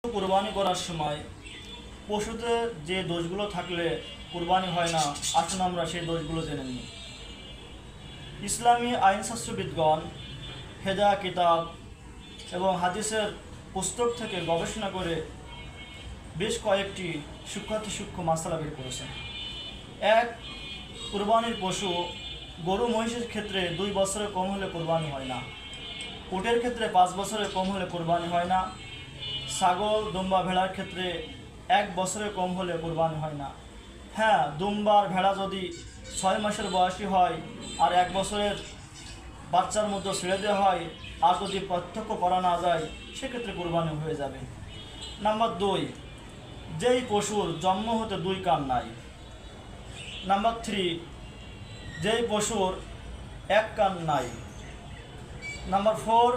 কুরবানি করার সময় পশুতে যে দোষগুলো থাকলে কুরবানি হয় না, আসুন আমরা সেই দোষগুলো জেনে নিই। ইসলামী আইনশাস্ত্রবিদগণ হেদা কিতাব এবং হাদিসের পুস্তক থেকে গবেষণা করে বেশ কয়েকটি সূক্ষ্ম মাসালা বের করেছেন। এক, কুরবানির পশু গরু মহিষের ক্ষেত্রে 2 বছরের কম হলে কুরবানি হয় না, উটের ক্ষেত্রে 5 বছরের কম হলে কুরবানি হয় না, ছাগল দুম্বা ভেড়ার ক্ষেত্রে 1 বছরের কম হলে কুরবানি হয় না। হ্যাঁ, দুম্বার ভেড়া যদি 6 মাসের বয়সী হয় আর 1 বছরের বাচ্চার মধ্যে ছেড়ে দেওয়া হয় আর যদি প্রত্যক্ষ করা না যায় সেক্ষেত্রে কুরবানি হয়ে যাবে। নাম্বার 2, যেই পশুর জন্ম হতে 2 কান নাই। নাম্বার 3, যেই পশুর 1 কান নাই। নাম্বার 4,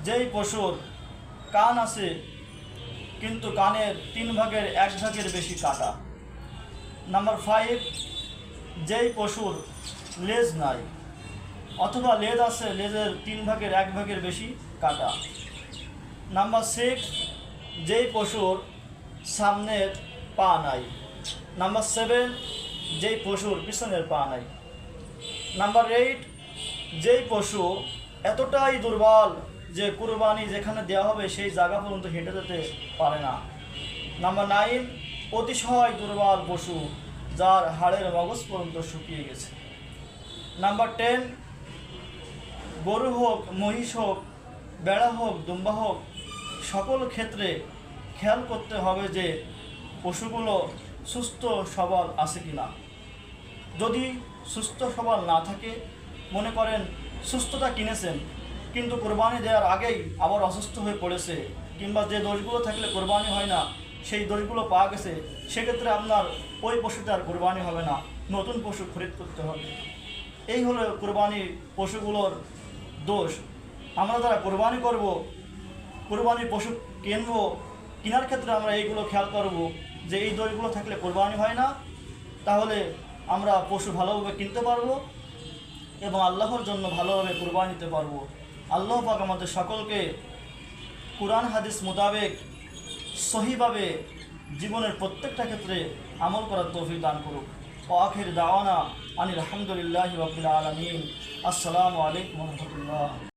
যেই পশুর কান আছে কিন্তু কানের 3 ভাগের 1 ভাগের বেশি কাটা। নাম্বার 5, যেই পশুর লেজ নাই অথবা লেজ আছে, লেজের 3 ভাগের 1 ভাগের বেশি কাটা। নাম্বার 6, যেই পশুর সামনের পা নাই। নাম্বার 7, যেই পশুর পিছনের পা নাই। নাম্বার 8, যেই পশু এতটাই দুর্বল যে কুরবানি যেখানে দেওয়া হবে সেই জায়গা পর্যন্ত হেঁটে যেতে পারে না। নাম্বার 9, অতিশয় দুর্বল পশু যার হাড়ের মগজ পর্যন্ত শুকিয়ে গেছে। নাম্বার 10, গরু হোক, মহিষ হোক, বেড়া হোক, দুম্বা হোক, সকল ক্ষেত্রে খেয়াল করতে হবে যে পশুগুলো সুস্থ সবল আছে কিনা। যদি সুস্থ সবল না থাকে, মনে করেন সুস্থতা কিনেছেন কিন্তু কোরবানি দেওয়ার আগেই আবার অসুস্থ হয়ে পড়েছে, কিংবা যে দোষগুলো থাকলে কোরবানি হয় না সেই দোষগুলো পাওয়া গেছে, সেক্ষেত্রে আপনার ওই পশুতে আর কোরবানি হবে না, নতুন পশু খরিদ করতে হবে। এই হলো কোরবানি পশুগুলোর দোষ। আমরা যারা কোরবানি করব, কোরবানির পশু কিনবো, কেনার ক্ষেত্রে আমরা এইগুলো খেয়াল করব যে এই দোষগুলো থাকলে কোরবানি হয় না, তাহলে আমরা পশু ভালোভাবে কিনতে পারবো এবং আল্লাহর জন্য ভালোভাবে কুরবানি দিতে পারবো। আল্লাহ পাক আমাদের সকলকে কুরআন হাদিস মোতাবেক সহিভাবে জীবনের প্রত্যেকটা ক্ষেত্রে আমল করার তৌফিক দান করুক। আখির দাওয়ানা আনিল হামদুলিল্লাহি রাব্বিল আলামিন। আসসালামু আলাইকুম ওয়া রাহমাতুল্লাহ।